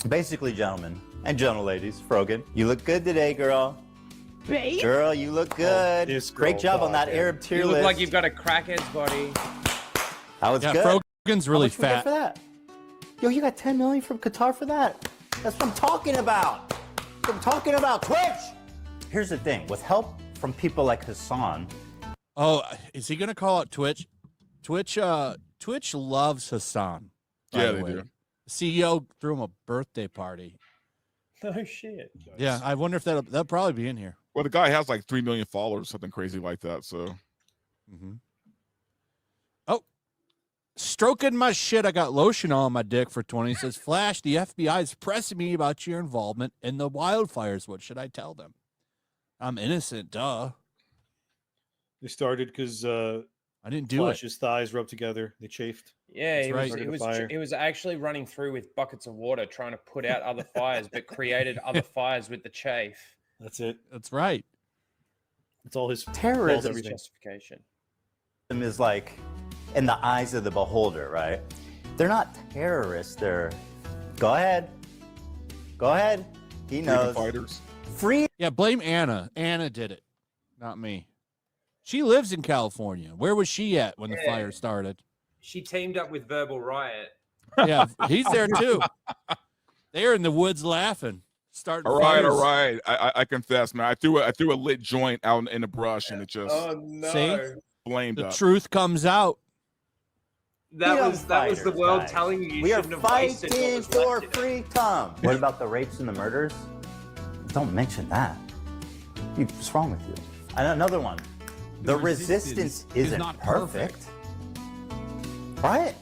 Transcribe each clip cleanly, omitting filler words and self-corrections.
Basically, gentlemen and gentle ladies, Frogan, you look good today, girl. Babe? Girl, you look good. Great job on that Arab tier You list. look like you've got a crackhead's body. That was good. Frogan's really How much we get fat. for that? Yo, you got 10 million from Qatar for that. That's what I'm talking about. That's what I'm talking about. Twitch! Here's the thing. With help from people like Hasan. Oh, is he going to call out Twitch? Twitch loves Hasan. Yeah, they do. CEO threw him a birthday party. No shit. Yeah, I wonder if that'll probably be in here. Well, the guy has like 3 million followers, something crazy like that. So, Oh, stroking my shit. I got lotion on my dick for 20. Says, Flash, the FBI is pressing me about your involvement in the wildfires. What should I tell them? I'm innocent, duh. They started because I didn't do Flash's thighs rubbed together. They chafed. Yeah, That's he was actually running through with buckets of water trying to put out other fires, but created other fires with the chafe. That's it. That's right. It's all his Terrorism. everything. Justification. Is like in the eyes of the beholder, right? They're not terrorists. They're go ahead. He knows. fighters. Free. Yeah, blame Anna. Anna did it, not me. She lives in California. Where was she at when the fire started? She teamed up with Verbal Riot. Yeah, he's there too. They're in the woods laughing. Starting All right, fires. all right. I confess, man. I threw a lit joint out in the brush, and it just See? flamed The up. truth comes out. That was the world telling you We are shouldn't have wasted what fighting was for left in it. freedom. What about the rapes and the murders? Don't mention that. What's wrong with you? And another one. The resistance isn't not perfect. Right?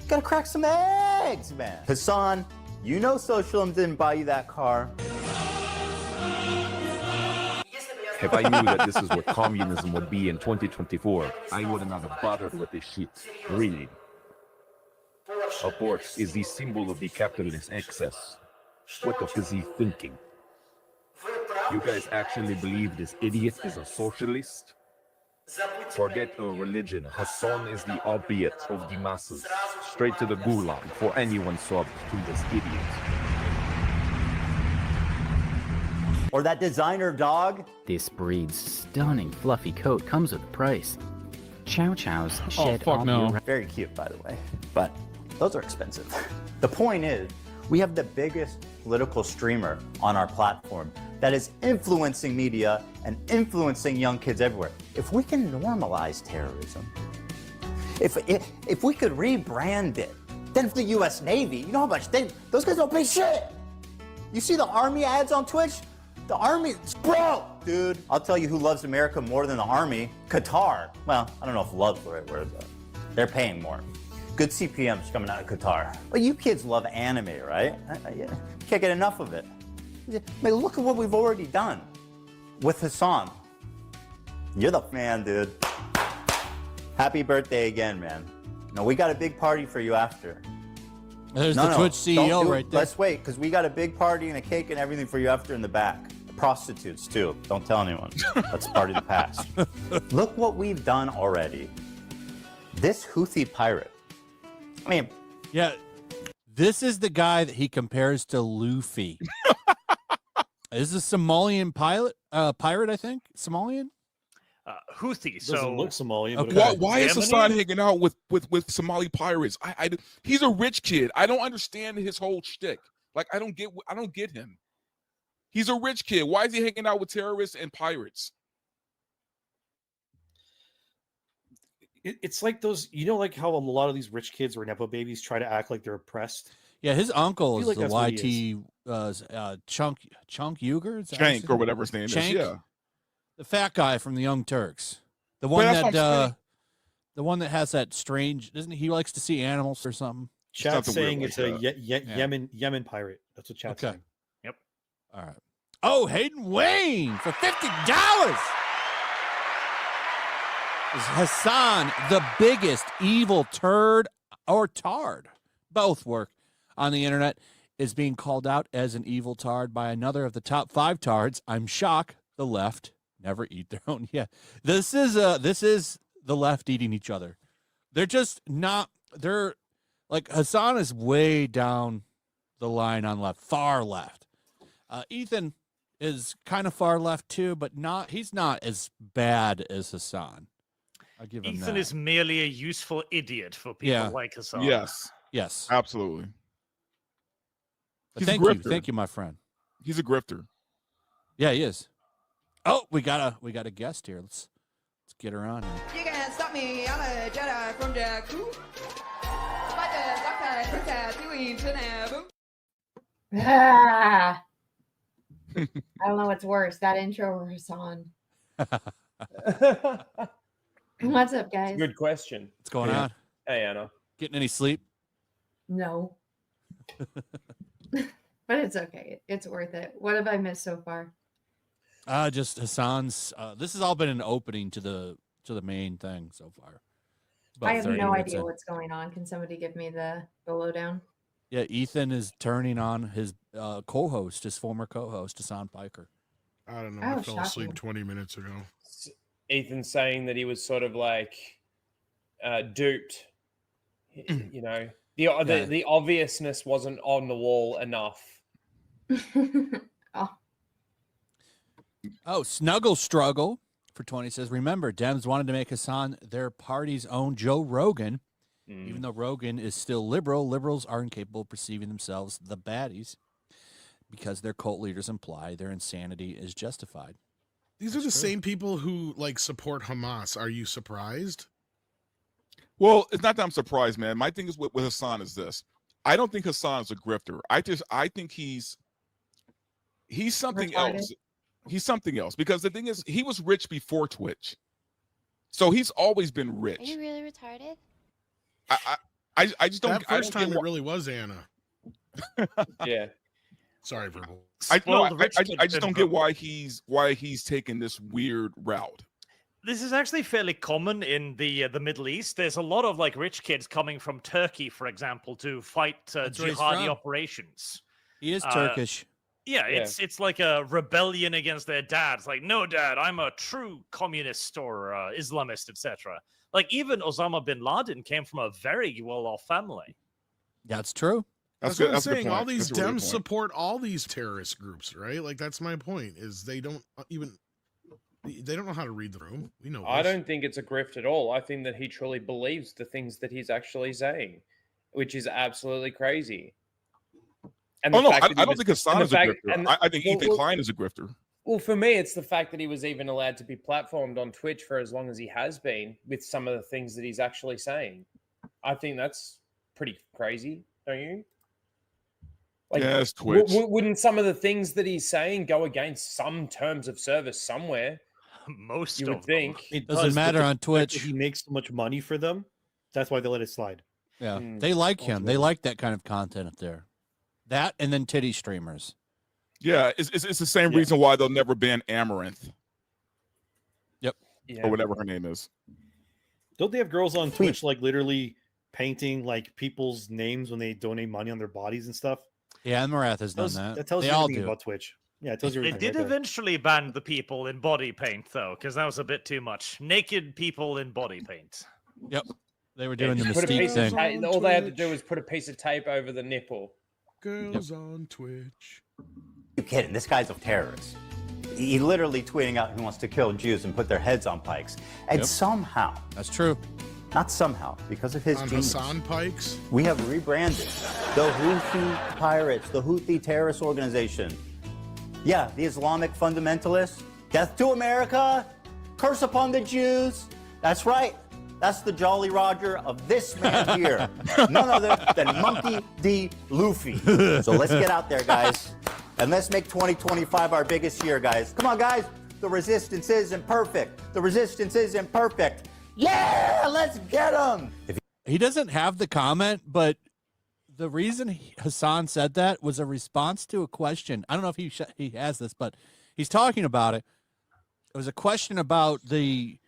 Gotta crack some eggs, man. Hasan, you know socialism didn't buy you that car. If I knew that this is what communism would be in 2024, I wouldn't have bothered with this shit. Really. Abort is the symbol of the capitalist excess. What the fuck is he thinking? You guys actually believe this idiot is a socialist? Forget the religion. Hasan is the opiate of the masses. Straight to the gulag for anyone subbed to this idiot. Or that designer dog. This breed's stunning fluffy coat comes with a price. Chow Chows shed all year round. Very cute, by the way. But those are expensive. The point is, we have the biggest political streamer on our platform that is influencing media and influencing young kids everywhere. If we can normalize terrorism, if we could rebrand it, then for the U.S. Navy, you know how much those guys don't pay shit. You see the Army ads on Twitch? The Army, bro, dude. I'll tell you who loves America more than the Army. Qatar. Well, I don't know if love's the right word, but they're paying more. Good CPMs coming out of Qatar. Well, you kids love anime, right? Can't get enough of it. I mean, look at what we've already done with Hasan. You're the man, dude. Happy birthday again, man. No, we got a big party for you after. There's the Twitch CEO right there. Let's wait, because we got a big party and a cake and everything for you after in the back. Prostitutes, too. Don't tell anyone. That's part of the past. Look what we've done already. This Houthi pirate. I mean, yeah, this is the guy that he compares to Luffy. Is a Somalian pirate, I think? Somalian? Houthi. Doesn't look Somalian. Okay. But Why is Hasan hanging out with Somali pirates? He's a rich kid. I don't understand his whole shtick. Like I don't get him. He's a rich kid. Why is he hanging out with terrorists and pirates? It's like those, you know, like how a lot of these rich kids or Nepo babies try to act like they're oppressed. Yeah, his uncle is like the that's what YT Chunk Uger? Shank or whatever his name is. Yeah. The fat guy from the Young Turks. The But one that's what I'm that saying. the one that has that strange, doesn't he likes to see animals or something? Chat's something weird saying like it's a that. Yemen pirate. That's what chat's Okay. saying. Yep. All right. Oh, Hayden Wayne for $50. Is Hasan the biggest evil turd or tard? Both work on the internet. Is being called out as an evil tard by another of the top 5 tards. I'm shocked. The left never eat their own. Yeah, this is the left eating each other. They're just not. They're like Hasan is way down the line on left, far left. Ethan is kind of far left too, but he's not as bad as Hasan. I'll give him Ethan that. is merely a useful idiot for people like Hasan. Yes, absolutely. But thank you, my friend. He's a grifter. Yeah, he is. Oh, we got a guest here. Let's get her on here. You can't stop me, I'm a Jedi from Jakku. Ah. I don't know what's worse, that intro or Hasan. What's up, guys? Good question. What's going on? Hey, Anna. Getting any sleep? No. But it's okay. It's worth it. What have I missed so far? Just Hasan's. This has all been an opening to the main thing so far. I have no idea what's going on. Can somebody give me the lowdown? Yeah, Ethan is turning on his co-host, his former co-host, Hasan Piker. I don't know. I fell asleep 20 minutes ago. Ethan saying that he was sort of like duped. You know, the obviousness wasn't on the wall enough. Oh, Snuggle Struggle for 20 says, remember, Dems wanted to make Hasan their party's own Joe Rogan. Even though Rogan is still liberal, liberals are incapable of perceiving themselves the baddies because their cult leaders imply their insanity is justified. These are the same people who like support Hamas. Are you surprised? Well, it's not that I'm surprised, man. My thing is with Hasan is this. I don't think Hasan is a grifter. I think he's something else. He's something else because the thing is he was rich before Twitch. So he's always been rich. Are you really retarded? I just don't. That first time it really was Anna. Yeah. Sorry, Verbal. I just don't get why he's taking this weird route. This is actually fairly common in the Middle East. There's a lot of like rich kids coming from Turkey, for example, to fight jihadi operations. He is Turkish. Yeah, it's like a rebellion against their dad. It's like, no, dad, I'm a true communist or Islamist, etc. Like even Osama bin Laden came from a very well-off family. That's true. That's what I'm saying. All these Dems support all these terrorist groups, right? Like that's my point. Is they don't know how to read the room. We know. I don't think it's a grift at all. I think that he truly believes the things that he's actually saying, which is absolutely crazy. And I don't think Hasan is a grifter. I think Ethan Klein is a grifter. Well, for me, it's the fact that he was even allowed to be platformed on Twitch for as long as he has been with some of the things that he's actually saying. I think that's pretty crazy, don't you? Like, yeah, it's Twitch. Wouldn't some of the things that he's saying go against some terms of service somewhere? Most you would think. It doesn't matter on Twitch. He makes so much money for them. That's why they let it slide. Yeah, they like him. They like that kind of content up there. That and then titty streamers. Yeah, it's the same reason why they'll never ban Amaranth. Yep. Or whatever her name is. Don't they have girls on Twitch like literally painting like people's names when they donate money on their bodies and stuff? Yeah, Amaranth has done that. That tells you everything about Twitch. Yeah, it tells you They everything. did eventually ban the people in body paint, though, because that was a bit too much. Naked people in body paint. Yep. They were doing the Just put a Mystique piece of thing. tape, all they had to do was put a piece of tape over the nipple. Girls on Twitch. You kidding? This guy's a terrorist. He literally tweeting out he wants to kill Jews and put their heads on pikes. And somehow, that's true. Not somehow, because of his on genius, Hasan pikes, we have rebranded the Houthi pirates, the Houthi terrorist organization. Yeah, the Islamic fundamentalists. Death to America, curse upon the Jews. That's right. That's the Jolly Roger of this man here. None other than Monkey D. Luffy. So let's get out there, guys. And let's make 2025 our biggest year, guys. Come on, guys. The resistance isn't perfect. The resistance isn't perfect. Yeah, let's get him. He doesn't have the comment, but the reason Hasan said that was a response to a question. I don't know if he has this, but he's talking about it. It was a question about the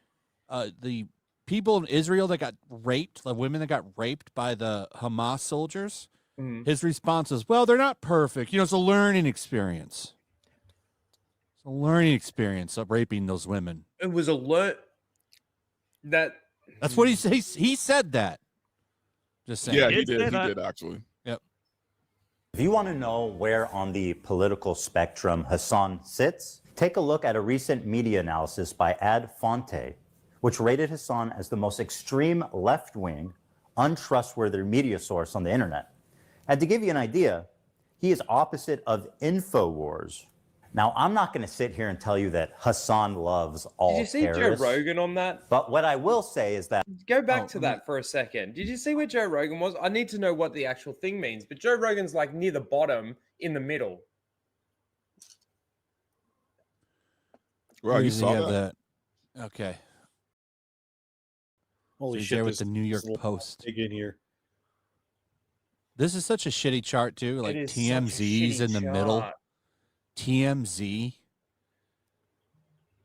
people in Israel that got raped, the women that got raped by the Hamas soldiers. His response is, well, they're not perfect. You know, it's a learning experience. It's a learning experience of raping those women. It was a That's what he said that. Just saying. Yeah, he did actually. Yep. If you want to know where on the political spectrum Hasan sits, take a look at a recent media analysis by Ad Fonte, which rated Hasan as the most extreme left-wing, untrustworthy media source on the internet. And to give you an idea, he is opposite of InfoWars. Now, I'm not going to sit here and tell you that Hasan loves all Did you see terrorists, Joe Rogan on that? but what I will say is that Go back to that for a second. Did you see where Joe Rogan was? I need to know what the actual thing means, but Joe Rogan's like near the bottom in the middle. Well, you Usually saw have that? Okay. Holy He's shit! there with this- the New York this little Post. Dig in here. This is such a shitty chart too. Like is such a TMZ's in the shitty middle. chart. TMZ,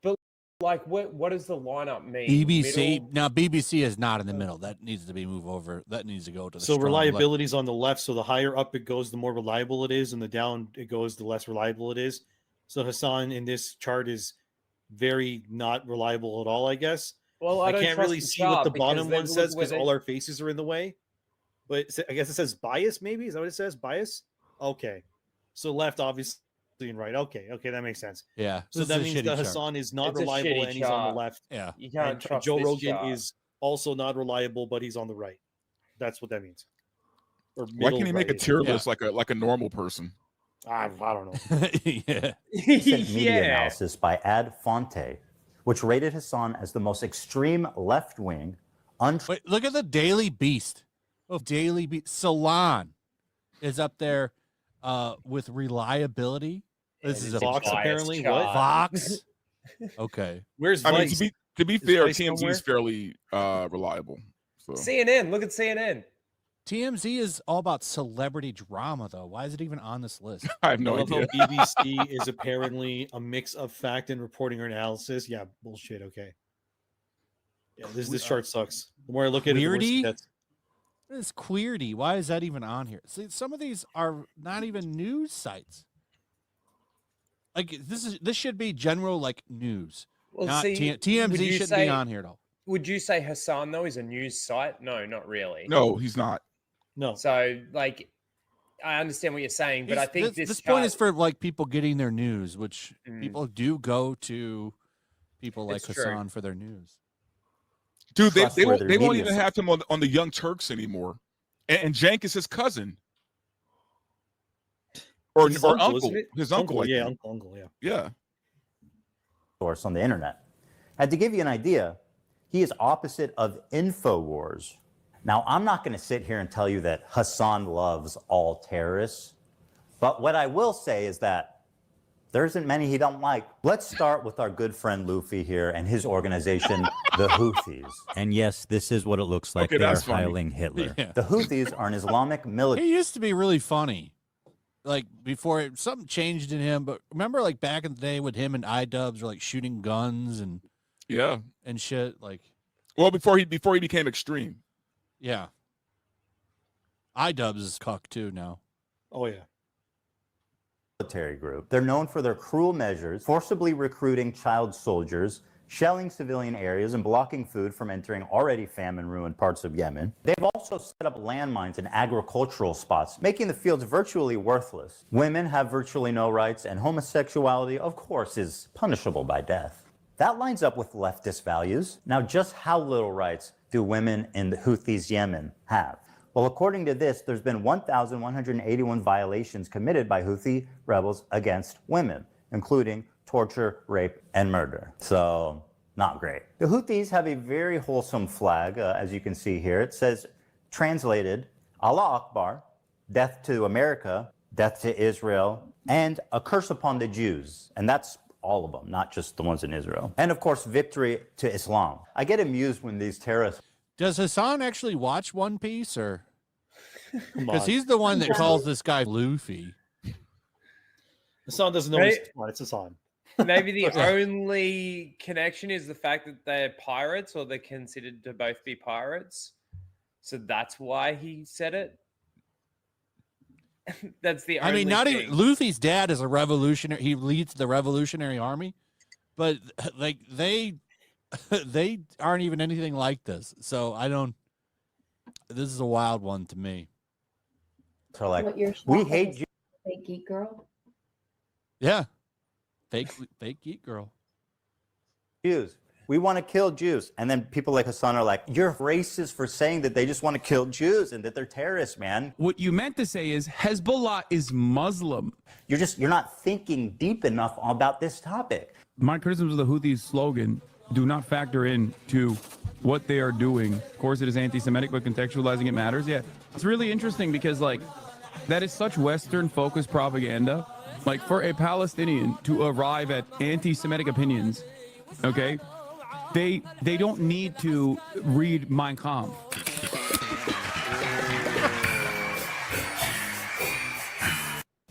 But like, what does the lineup mean? BBC. Middle? Now BBC is not in the middle. That needs to be moved over. That needs to go to the So strong reliability is on the left. So the higher up it goes, the more reliable it is, and the down it goes, the less reliable it is. So Hasan in this chart is very not reliable at all, I guess. Well, I don't can't trust really the see what chart the because bottom then one look says where because they- all our faces are in the way. But I guess it says bias, maybe? Is that what it says? Bias? Okay. So left, obviously, and right. Okay, that makes sense. Yeah. So this that is a means shitty that chart. Hasan is not It's a reliable shitty and he's on chart. the left. Yeah. You can't And trust Joe this Rogan chart. is also not reliable, but he's on the right. That's what that means. Or Why can't he make a middle tier right. list like a normal person? I don't know. Yeah. recent media Yeah. analysis by Ad Fonte, which rated Hasan as the most extreme left-wing, Wait, look at the Daily Beast. Oh, Daily Beast. Salon is up there with reliability. This is a Fox, biased apparently. chart. What? Fox. Okay. Where's I mean, Vice? to be Is fair, Vice TMZ somewhere? is fairly reliable. So CNN. Look at CNN. TMZ is all about celebrity drama, though. Why is it even on this list? I have I no love idea. how BBC is apparently a mix of fact and reporting or analysis. Yeah, bullshit. Okay. Yeah, this chart sucks. The more I look at it, the worse Weirdy? it gets. This Queerty. Why is that even on here? See, some of these are not even news sites. Like this should be general like news. Well, Not see, TMZ would you shouldn't say- be on here at all. Would you say Hasan though is a news site? No, not really. No, he's not. No. So like, I understand what you're saying, but I think this chart, point is for like people getting their news, which Mm. people do go to people like It's true. Hassan for their news. Dude, they won't, Trustworthy they won't media even have him on the Young Turks anymore. And Jank is his cousin. Or His uncle. isn't it? His uncle. I yeah, think. uncle, yeah. Yeah. source on the internet. And to give you an idea, he is opposite of InfoWars. Now, I'm not going to sit here and tell you that Hasan loves all terrorists, but what I will say is that there isn't many he don't like. Let's start with our good friend Luffy here and his organization, the Houthis. And yes, this is what it looks like. Okay, they are that's funny. hiling Hitler. Yeah. The Houthis are an Islamic military. He used to be really funny. Like before something changed in him, but remember like back in the day with him and iDubbbz were like shooting guns and Yeah. shit. Like Well, before he became extreme. yeah. iDubbbz is cuck too now. Oh yeah. Military group. They're known for their cruel measures, forcibly recruiting child soldiers, shelling civilian areas, and blocking food from entering already famine-ruined parts of Yemen. They've also set up landmines in agricultural spots, making the fields virtually worthless. Women have virtually no rights, and homosexuality, of course, is punishable by death. That lines up with leftist values. Now, just how little rights do women in the Houthis' Yemen have? Well, according to this, there's been 1,181 violations committed by Houthi rebels against women, including torture, rape, and murder. So, not great. The Houthis have a very wholesome flag, as you can see here. It says, translated, Allah Akbar, death to America, death to Israel, and a curse upon the Jews. And that's all of them, not just the ones in Israel. And of course, victory to Islam. I get amused when these terrorists Does Hasan actually watch One Piece or Come because on. he's the one that calls this guy Luffy? Hasan doesn't know Right? it's Hasan. maybe the only connection is the fact that they're pirates or they're considered to both be pirates. So that's why he said it. That's the only I mean, not thing. even Luffy's dad is a revolutionary. He leads the Revolutionary Army, but like they aren't even anything like this. So I don't. This is a wild one to me. are like, What your we shop hate is, Jews. fake geek girl. Yeah. Fake geek girl. We want to kill Jews. And then people like Hasan are like, you're racist for saying that they just want to kill Jews and that they're terrorists, man. What you meant to say is Hezbollah is Muslim. You're not thinking deep enough about this topic. My criticisms of the Houthis' slogan do not factor in to what they are doing. Of course, it is anti-Semitic, but contextualizing it matters. Yeah, it's really interesting because, like, that is such Western-focused propaganda. Like, for a Palestinian to arrive at anti-Semitic opinions, okay, they don't need to read Mein Kampf.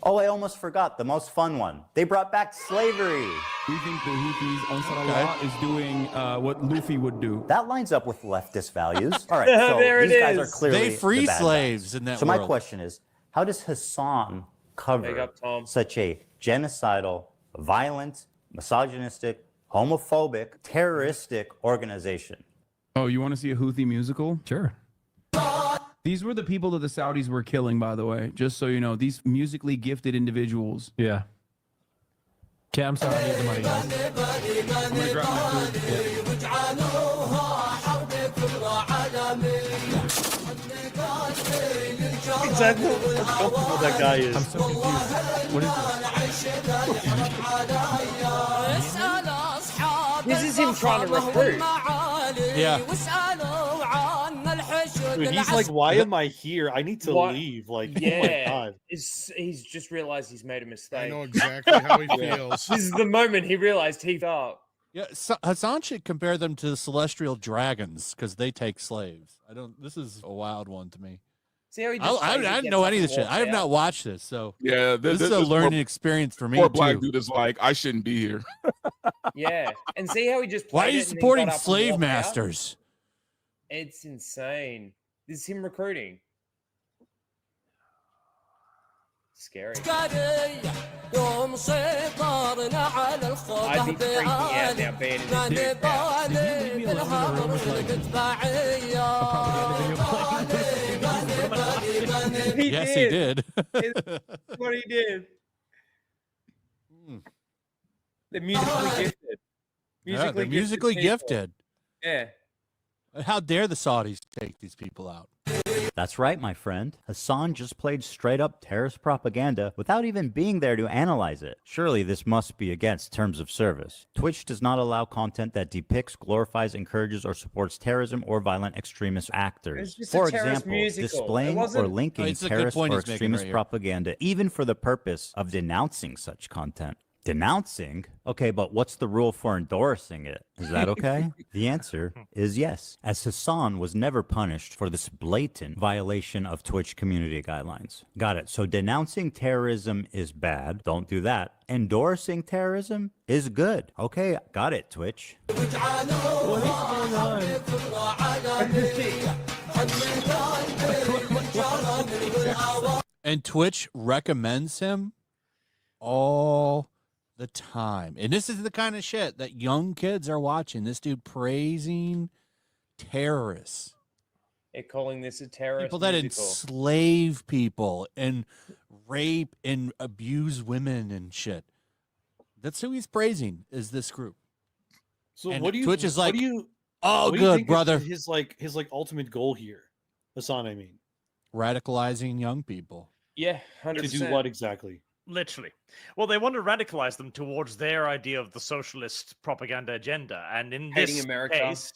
Oh, I almost forgot the most fun one. They brought back slavery. We think the Houthis, Ansar Allah, is doing what Luffy would do. That lines up with leftist values. All right, so There it these guys are is. clearly They free the bad slaves guys. in that So my world. question is, how does Hasan Big cover up, Tom. such a genocidal, violent, misogynistic, homophobic, terroristic organization? Oh, you want to see a Houthi musical? Sure. These were the people that the Saudis were killing, by the way, just so you know. These musically gifted individuals. Yeah. Okay, I'm sorry. I need the money, guys. I'm going to grab my food. Exactly how comfortable that guy is. I'm so confused. What is This is him trying to recruit. Yeah. Dude, he's like, why am I here? I need to What? leave. Like, oh my Yeah, god. he's just realized he's made a I mistake. know exactly how he feels. This is the moment he realized he up. Yeah, Hasan should compare them to the celestial dragons because they take slaves. This is a wild one to me. See how he I just didn't know any of this shit. I have not watched this, so Yeah, this is a learning experience for me Poor black too. dude is like, I shouldn't be here. Yeah, and see how he just. Why are played you it and then supporting got up and slave walked out? masters? It's insane. This is him recruiting. Scary. I'd be freaking out now being in this dude's house. Did you leave me alone in the room with like a propaganda video playing? Yes, he did. It's what he did. They're musically gifted. Yeah, they're musically people. gifted. Yeah. How dare the Saudis take these people out? That's right, my friend. Hasan just played straight up terrorist propaganda without even being there to analyze it. Surely this must be against terms of service. Twitch does not allow content that depicts, glorifies, encourages, or supports terrorism or violent extremist actors. It's just For a terrorist example, musical. It displaying wasn't- or linking It's a good terrorist point or he's making extremist right here. propaganda, even for the purpose of denouncing such content. Denouncing? Okay, but what's the rule for endorsing it? Is that okay? The answer is yes, as Hasan was never punished for this blatant violation of Twitch community guidelines. Got it. So denouncing terrorism is bad. Don't do that. Endorsing terrorism is good. Okay, got it, Twitch. What is going on? And Twitch recommends him all the time. And this is the kind of shit that young kids are watching. This dude praising terrorists. They're calling this a terrorist People that musical. enslave people and rape and abuse women and shit. That's who he's praising, is this group. So And what do you? Twitch is what like, do you? oh, what do you good, think is brother. His ultimate goal here, Hasan. I mean, Radicalizing young people. Yeah, to 100%. do what exactly? Literally. Well, they want to radicalize them towards their idea of the socialist propaganda agenda. And in Hating this America. case,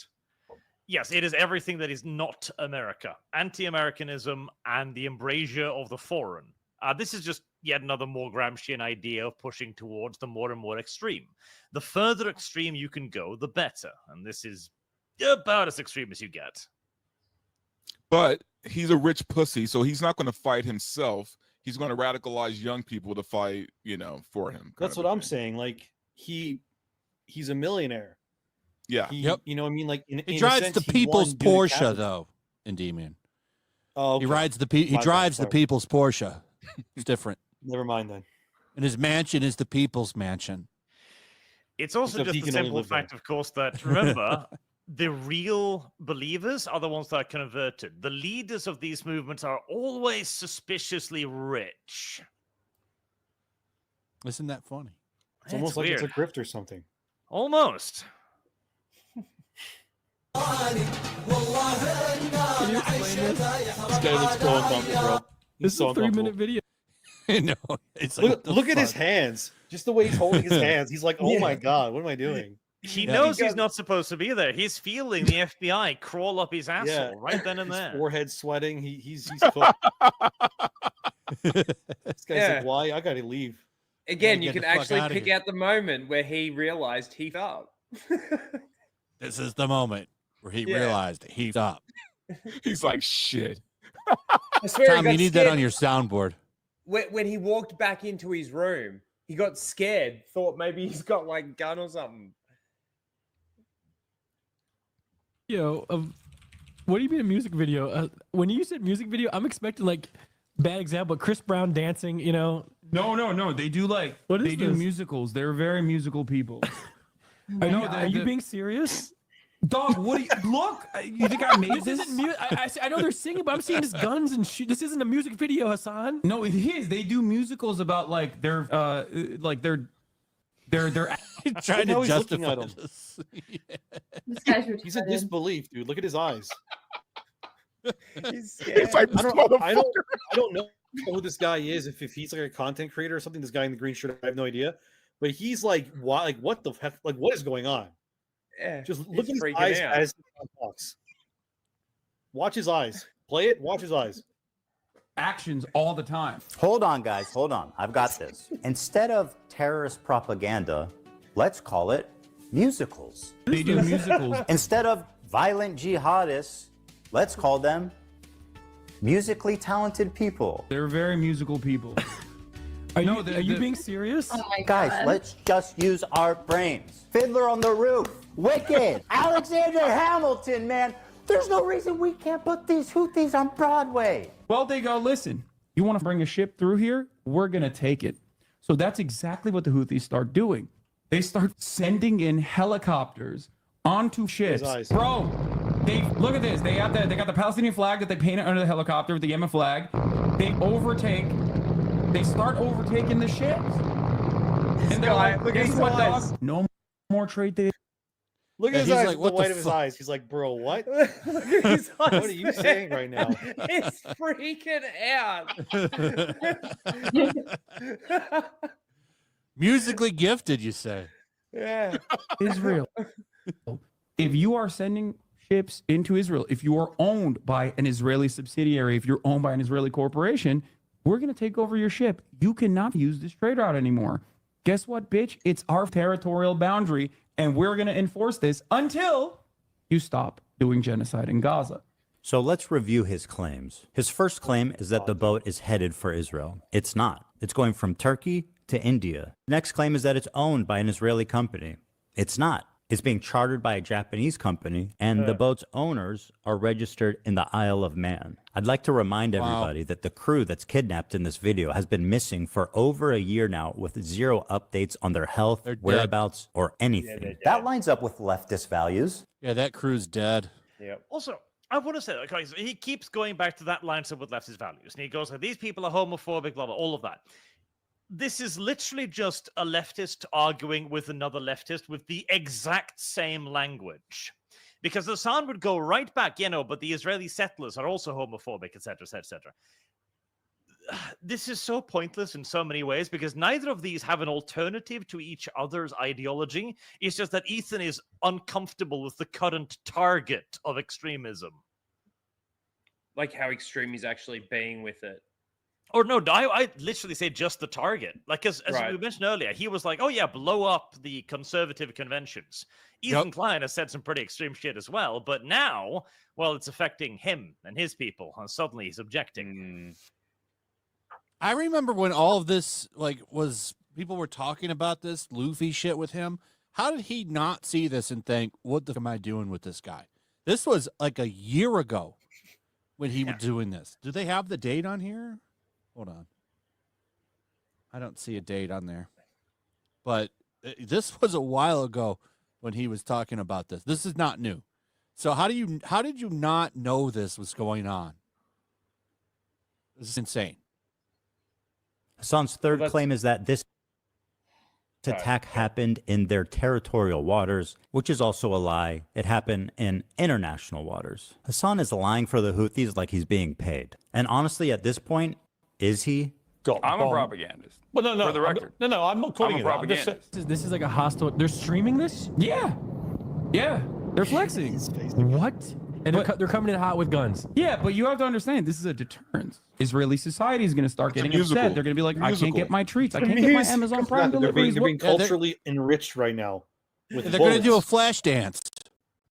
yes, it is everything that is not America. Anti-Americanism and the embrasure of the foreign. This is just yet another more Gramscian idea of pushing towards the more and more extreme. The further extreme you can go, the better. And this is about as extreme as you get. But he's a rich pussy, so he's not going to fight himself. He's going to radicalize young people to fight, for him. That's what I'm saying. Like he's a millionaire. Yeah. You know what I mean? Like He in a drives sense, the he won people's due to Porsche, capital. though, Endymion. Oh, okay. He rides the he My bad, drives the sorry. people's Porsche. It's different. Never mind then. And his mansion is the people's mansion. It's also Except he just the can only simple live there. fact, of course, that remember, the real believers are the ones that are converted. The leaders of these movements are always suspiciously rich. Isn't that funny? It's almost like it's a grift or something. Almost. Can you explain this? This guy looks so uncomfortable, bro. This is a 3-minute video. No, it's like, look at his hands. Just the way he's holding his hands. He's like, oh my God, what am I doing? He knows he's not supposed to be there. He's feeling the FBI crawl up his asshole right then and his there. forehead sweating. He's cooked. This guy's like, why? I gotta leave. Again, you can actually pick out the moment where he realized he's up. This is the moment where he realized he's up. He's like, shit. I swear Tom, you need that on your soundboard. When he walked back into his room, he got scared, thought maybe he's got like a gun or something. What do you mean a music video? When you said music video, I'm expecting like bad example, Chris Brown dancing, you know. No. They do like they do musicals. They're very musical people. Are you being serious? Dog, what do you look? You think I made this? I know they're singing, but I'm seeing this guns and shit. This isn't a music video, Hasan. No, it is. They do musicals about like they're trying to justify this. He's in disbelief, dude. Look at his eyes. It's like, I don't know who this guy is. If he's like a content creator or something, this guy in the green shirt, I have no idea. But he's like, why? Like, what the heck? Like, what is going on? Yeah, just look at his eyes as he talks. Watch his eyes. Play it. Watch his eyes. Actions all the time. Hold on, guys. Hold on. I've got this. Instead of terrorist propaganda, let's call it musicals. They do musicals. Instead of violent jihadists, let's call them musically talented people. They're very musical people. Are you being serious? Oh my Guys, God. let's just use our brains. Fiddler on the Roof, Wicked, Alexander Hamilton, man. There's no reason we can't put these Houthis on Broadway. Well, they go, listen, you want to bring a ship through here? We're going to take it. So that's exactly what the Houthis start doing. They start sending in helicopters onto ships. Bro, look at this. They got the Palestinian flag that they painted under the helicopter with the Yemen flag. They start overtaking the ships. And they're like, look at his eyes. Dog? No more trade deals. Look at his eyes, the white of his eyes. He's like, bro, what? Look at his eyes. What are you saying right now? He's freaking out. Musically gifted, you say? Yeah. Israel. If you are sending ships into Israel, if you are owned by an Israeli subsidiary, if you're owned by an Israeli corporation, we're going to take over your ship. You cannot use this trade route anymore. Guess what, bitch? It's our territorial boundary, and we're going to enforce this until you stop doing genocide in Gaza. So let's review his claims. His first claim is that the boat is headed for Israel. It's not. It's going from Turkey to India. Next claim is that it's owned by an Israeli company. It's not. It's being chartered by a Japanese company, and the boat's owners are registered in the Isle of Man. I'd like to remind everybody that the crew that's kidnapped in this video has been missing for over a year now with zero updates on their health, whereabouts, or anything. That lines up with leftist values. Yeah, that crew's dead. Yep. Also, I want to say, okay, so he keeps going back to that lines up with leftist values. And he goes, like, these people are homophobic, blah, blah, all of that. This is literally just a leftist arguing with another leftist with the exact same language. Because Hasan would go right back, but the Israeli settlers are also homophobic, etc., etc., etc. This is so pointless in so many ways because neither of these have an alternative to each other's ideology. It's just that Ethan is uncomfortable with the current target of extremism. Like how extreme he's actually being with it. Or no, I literally say just the target. Like, as Right. we mentioned earlier, he was like, oh yeah, blow up the conservative conventions. Ethan Klein has said some pretty extreme shit as well, but now, well, it's affecting him and his people, and suddenly he's objecting. I remember when all of this, people were talking about this Luffy shit with him. How did he not see this and think, what the f am I doing with this guy? This was like a year ago when he was doing this. Do they have the date on here? Hold on. I don't see a date on there. But this was a while ago when he was talking about this. This is not new. So how did you not know this was going on? This is insane. Hasan's third claim is that this attack happened in their territorial waters, which is also a lie. It happened in international waters. Hasan is lying for the Houthis like he's being paid. And honestly, at this point, is he? I'm a propagandist. Well, no, For the record. I'm not calling I'm a it. I'm just propagandist. saying- this is like a hostile. They're streaming this. Yeah. Yeah. They're flexing. What? And they're coming in hot with guns. Yeah, but you have to understand this is a deterrence. Israeli society is going to start getting upset. They're going to be like, I can't get my treats. I can't get my Amazon Prime deliveries. They're being culturally enriched right now. With They're going to do a bullets. flash dance.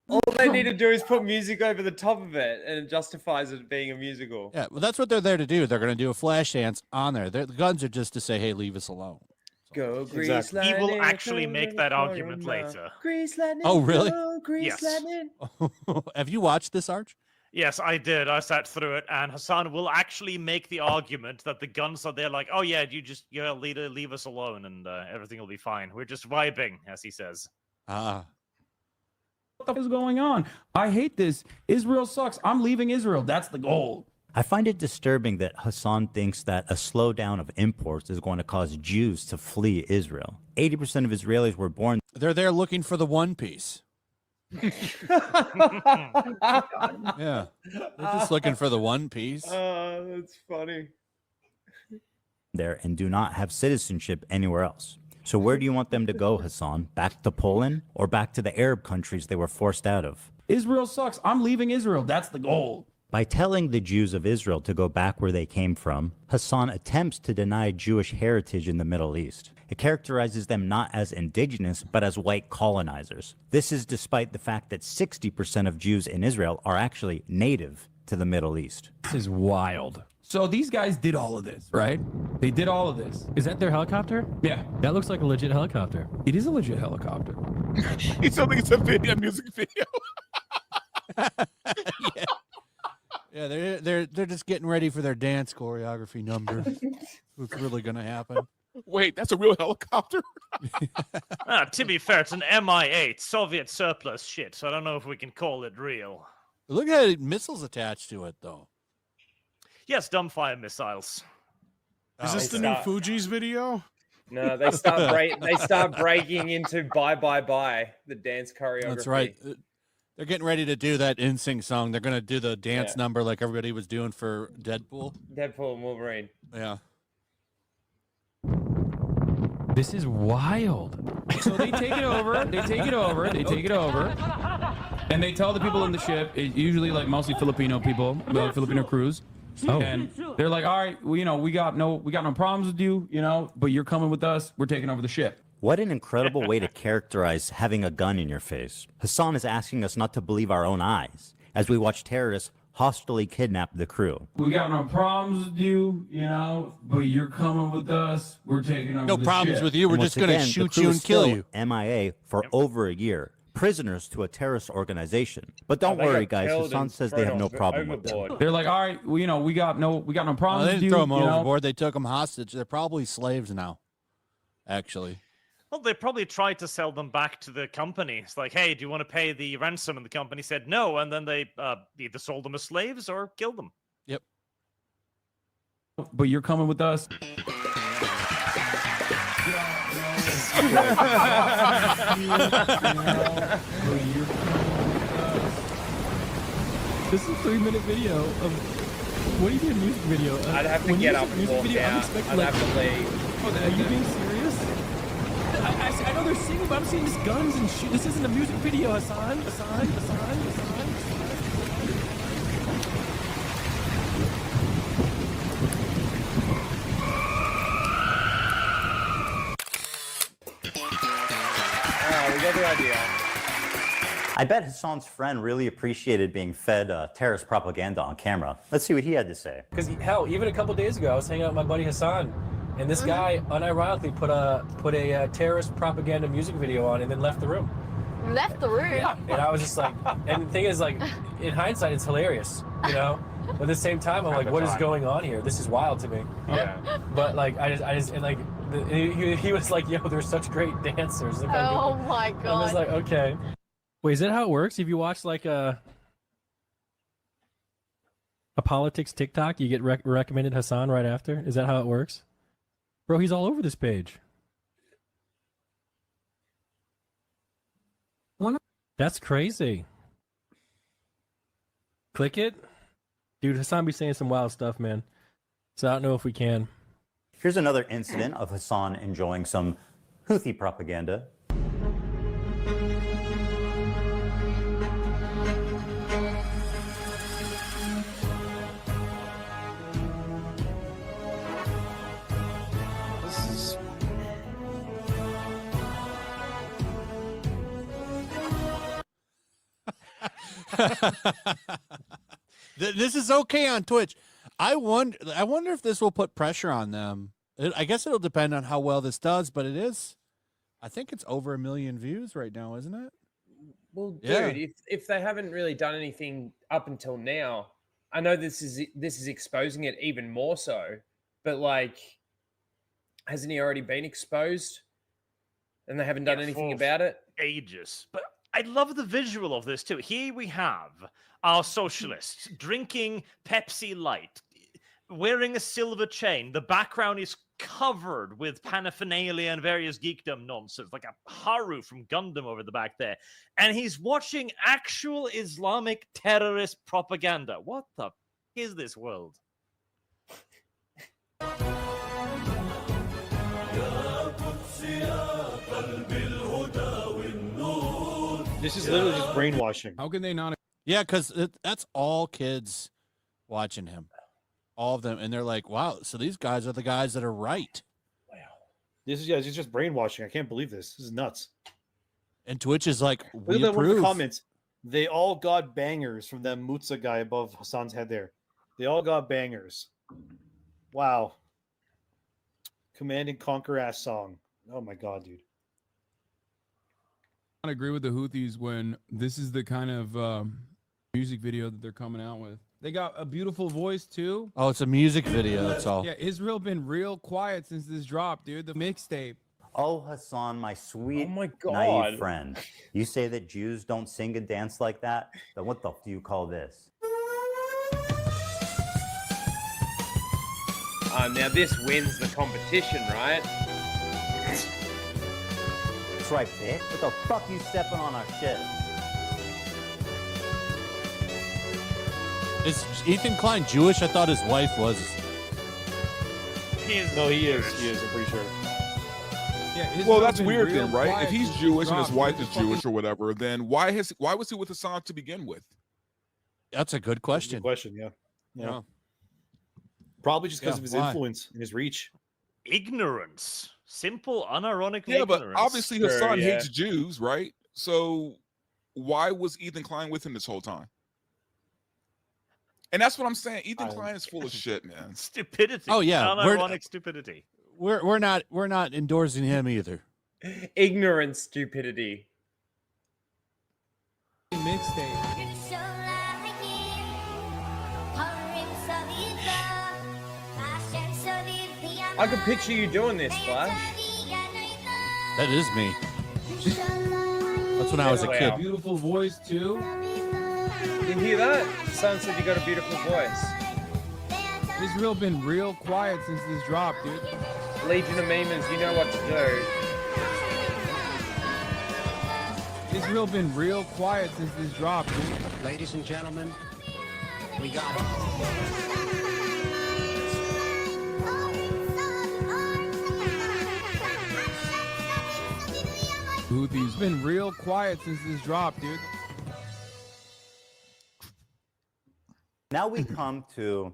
All they need to do is put music over the top of it, and it justifies it being a musical. Yeah, well, that's what they're there to do. They're going to do a flash dance on there. The guns are just to say, hey, leave us alone. Go Grease Exactly. He will lightning, actually go make that argument Corona. later. Grease lightning, Oh, really? go Grease Yes. lightning. Have you watched this, Arch? Yes, I did. I sat through it, and Hasan will actually make the argument that the guns are there, like, oh yeah, leave us alone, and everything will be fine. We're just vibing, as he says. Ah. What the fuck is going on? I hate this. Israel sucks. I'm leaving Israel. That's the goal. I find it disturbing that Hasan thinks that a slowdown of imports is going to cause Jews to flee Israel. 80% of Israelis were born. They're there looking for the One Piece. Yeah. They're just looking for the One Piece. Oh, that's funny. there and do not have citizenship anywhere else. So where do you want them to go, Hasan? Back to Poland or back to the Arab countries they were forced out of? Israel sucks. I'm leaving Israel. That's the goal. By telling the Jews of Israel to go back where they came from, Hasan attempts to deny Jewish heritage in the Middle East. It characterizes them not as indigenous, but as white colonizers. This is despite the fact that 60% of Jews in Israel are actually native to the Middle East. This is wild. So these guys did all of this, right? They did all of this. Is that their helicopter? Yeah. That looks like a legit helicopter. It is a legit helicopter. It's something. It's a video, music video. Yeah. Yeah, they're just getting ready for their dance choreography number. What's really gonna happen? Wait, that's a real helicopter? To be fair, it's an Mi-8 Soviet surplus shit, so I don't know if we can call it real. Look at missiles attached to it, though. Yes, dumbfire missiles. Is this the new Fuji's video? No, they start breaking into Bye Bye Bye, the dance choreography. That's right. They're getting ready to do that NSYNC song. They're going to do the dance number like everybody was doing for Deadpool. Deadpool and Wolverine. Yeah. This is wild. So they take it over. They take it over. They take it over. And they tell the people in the ship, usually like mostly Filipino people, Filipino crews. Oh. And they're like, all right, well, we got no problems with you, but you're coming with us. We're taking over the ship. What an incredible way to characterize having a gun in your face. Hasan is asking us not to believe our own eyes as we watch terrorists hostilely kidnap the crew. We got no problems with you, but you're coming with us. We're taking over No the problems ship. with you. We're And just going to once again, the shoot crew you is and kill still you. MIA for over a year. Prisoners to a terrorist organization. But don't they worry, got guys. killed Hasan and says they thrown have no problem with them. overboard. They're like, all right, well, we got no problems No, they with didn't you. throw them overboard. They took them hostage. They're probably slaves now, actually. Well, they probably tried to sell them back to the company. It's like, hey, do you want to pay the ransom? And the company said no, and then they either sold them as slaves or killed them. Yep. But you're coming with us. This is a 3-minute video of what do you do? A music video? I'd have to when get you up say and music walk video, I'm out. expecting, I'd like, have to leave. are you being serious? I know they're singing, but I'm seeing just guns and shit. This isn't a music video, Hasan. We got the idea. I bet Hasan's friend really appreciated being fed terrorist propaganda on camera. Let's see what he had to say. Because hell, even a couple days ago, I was hanging out with my buddy Hasan, and this guy unironically put a terrorist propaganda music video on, and then left the room. Left the room. Yeah, and I was just like, and the thing is, like, in hindsight, it's hilarious, But at the same time, I'm like, what is going on here? This is wild to me. Yeah. But like, I just, and like, he was like, yo, they're such great dancers. Like, Oh my I was god. like, okay. Wait, is that how it works? If you watch like a politics TikTok, you get recommended Hasan right after? Is that how it works? Bro, he's all over this page. That's crazy. Click it. Dude, Hasan be saying some wild stuff, man. So I don't know if we can. Here's another incident of Hasan enjoying some Houthi propaganda. This is okay on Twitch. I wonder if this will put pressure on them. I guess it'll depend on how well this does, but it is. I think it's over 1 million views right now, isn't it? Well, dude, Yeah. if they haven't really done anything up until now, I know this is exposing it even more so. But like, hasn't he already been exposed? And they haven't done anything about it? Ages. But I love the visual of this too. Here we have our socialists drinking Pepsi Light, wearing a silver chain. The background is covered with paraphernalia and various geekdom nonsense, like a Haru from Gundam over the back there. And he's watching actual Islamic terrorist propaganda. What the f is this world? This is literally just brainwashing. How can they not? Yeah, because that's all kids watching him. All of them. And they're like, wow, so these guys are the guys that are right. This is just brainwashing. I can't believe this. This is nuts. And Twitch is like, Look we at that one of the approve. comments. They all got bangers from that Mutsa guy above Hasan's head there. They all got bangers. Wow. Command and Conquer ass song. Oh my god, dude. I agree with the Houthis when this is the kind of music video that they're coming out with. They got a beautiful voice too. Oh, it's a music video. That's all. Yeah, Israel been real quiet since this dropped, dude. The mixtape. Oh, Hasan, my sweet, Oh my God. naive friend. You say that Jews don't sing and dance like that? Then what the f do you call this? Now this wins the competition, right? That's right, bitch. What the fuck you stepping on our shit? Is Ethan Klein Jewish? I thought his wife was. No, he is. He is, I'm pretty sure. Yeah, Well, that's been weird real then, right? quiet If he's since Jewish and dropped, his wife dude. is Jewish or whatever, then why was he with Hasan to begin with? That's a good question. Good question, yeah. Yeah. Probably just because Yeah, of his why? influence and his reach. Ignorance. Simple, unironically Yeah, but ignorance. obviously Hasan hates Jews, right? So why was Ethan Klein with him this whole time? And that's what I'm saying. Ethan Klein is full of shit, man. Stupidity. Oh yeah, Unironic stupidity. we're not endorsing him either. Ignorant stupidity. Mixtape. I could picture you doing this, Flash. That is me. That's when I was a kid. Beautiful voice too. You hear that? Son said you got a beautiful voice. Israel been real quiet since this dropped, dude. Legion of Memers, you know what to do. Israel been real quiet since this dropped, dude. Ladies and gentlemen, we got it. Houthis been real quiet since this dropped, dude. Now we come to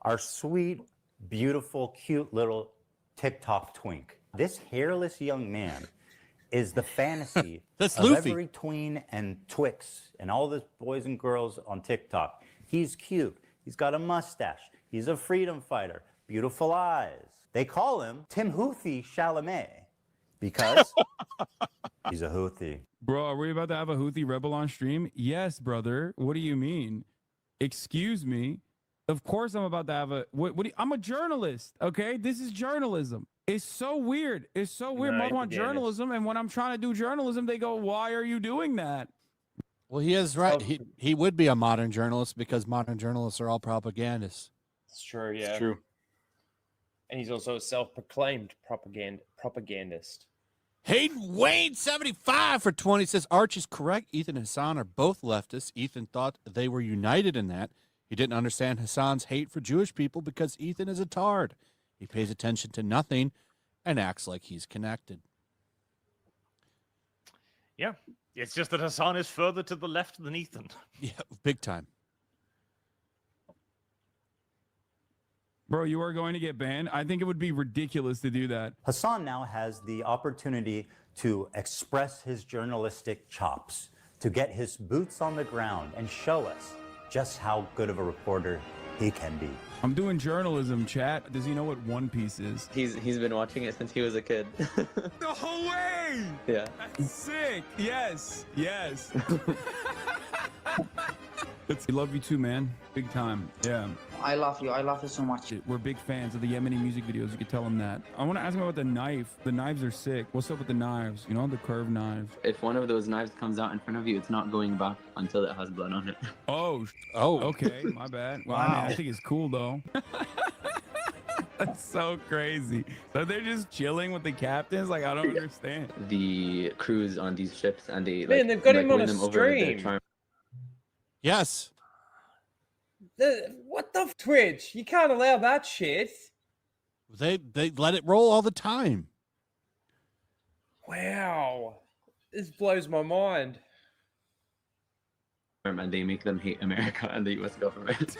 our sweet, beautiful, cute little TikTok twink. This hairless young man is the fantasy That's of Luffy. every tween and twix and all the boys and girls on TikTok. He's cute. He's got a mustache. He's a freedom fighter. Beautiful eyes. They call him Timothy Chalamet because he's a Houthi. Bro, are we about to have a Houthi rebel on stream? Yes, brother. What do you mean? Excuse me. Of course I'm about to have a I'm a journalist, okay? This is journalism. It's so weird. It's so weird. No, Most want forget it. journalism, and when I'm trying to do journalism, they go, "Why are you doing that?" Well, he is right. He would be a modern journalist because modern journalists are all propagandists. It's true, yeah. It's true. And he's also a self-proclaimed propagandist. Hayden Wayne, 75 for 20, says Archie's correct. Ethan and Hasan are both leftists. Ethan thought they were united in that. He didn't understand Hasan's hate for Jewish people because Ethan is a tard. He pays attention to nothing and acts like he's connected. Yeah, it's just that Hasan is further to the left than Ethan. Yeah, big time. Bro, you are going to get banned. I think it would be ridiculous to do that. Hasan now has the opportunity to express his journalistic chops, to get his boots on the ground and show us just how good of a reporter he can be. I'm doing journalism, chat. Does he know what One Piece is? He's been watching it since he was a kid. No way! Yeah. That's sick. Yes. Yes. We love you too, man. Big time. Yeah. I love you. I love you so much. We're big fans of the Yemeni music videos. You could tell him that. I want to ask him about the knife. The knives are sick. What's up with the knives? You know, the curved knives. If one of those knives comes out in front of you, it's not going back until it has blood on it. Oh. Okay. My bad. Well, I mean, I think it's cool though. That's so crazy. So they're just chilling with the captains? Like, I don't understand. The crews on these ships and they Man, they've got him on a stream. Yes. What the Twitch? You can't allow that shit. They let it roll all the time. Wow. This blows my mind. And they make them hate America and the U.S. government.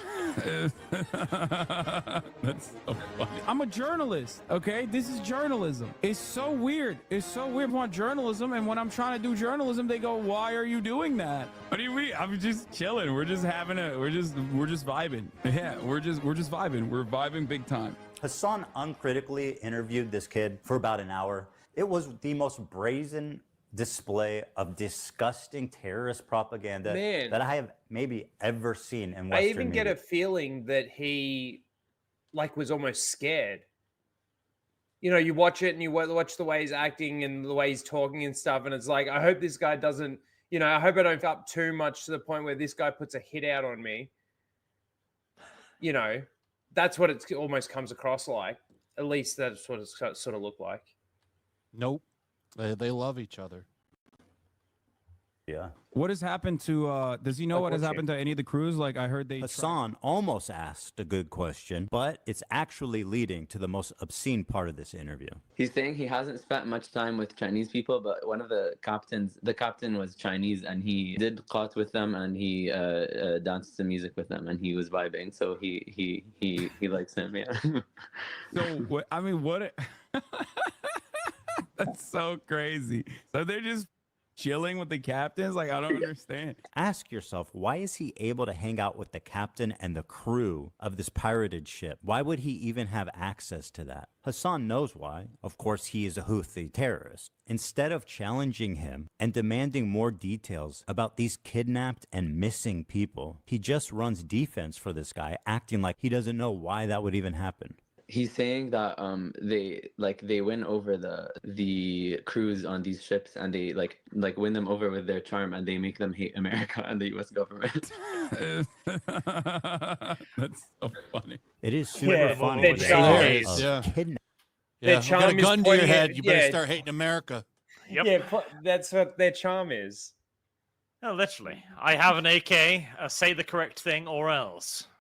That's so funny. I'm a journalist, okay? This is journalism. It's so weird. It's so weird about journalism, and when I'm trying to do journalism, they go, "Why are you doing that?" What do you mean? I'm just chilling. We're just vibing. Yeah, we're just vibing. We're vibing big time. Hasan uncritically interviewed this kid for about an hour. It was the most brazen display of disgusting terrorist propaganda that I have maybe ever seen in Western I even media. get a feeling that he was almost scared. You know, you watch it and you watch the way he's acting and the way he's talking and stuff, and it's like, I hope this guy doesn't, I hope I don't fuck up too much to the point where this guy puts a hit out on me. That's what it almost comes across like. At least that's what it sort of looked like. Nope. They love each other. Yeah. What has happened to, does he know what has happened to any of the crews? Like, I heard they... Hasan almost asked a good question, but it's actually leading to the most obscene part of this interview. He's saying he hasn't spent much time with Chinese people, but one of the captain was Chinese, and he did qat with them, and he danced to music with them, and he was vibing. So he likes him, yeah. So, I mean, what... That's so crazy. So they're just chilling with the captains? Like, I don't understand. Ask yourself, why is he able to hang out with the captain and the crew of this pirated ship? Why would he even have access to that? Hasan knows why. Of course, he is a Houthi terrorist. Instead of challenging him and demanding more details about these kidnapped and missing people, he just runs defense for this guy, acting like he doesn't know why that would even happen. He's saying that they win over the crews on these ships, and they like win them over with their charm, and they make them hate America and the U.S. government. That's so funny. It is super funny. Their charm got a gun to your head. You better start hating America. Yep. Yeah, that's what their charm is. No, literally. I have an AK. Say the correct thing or else.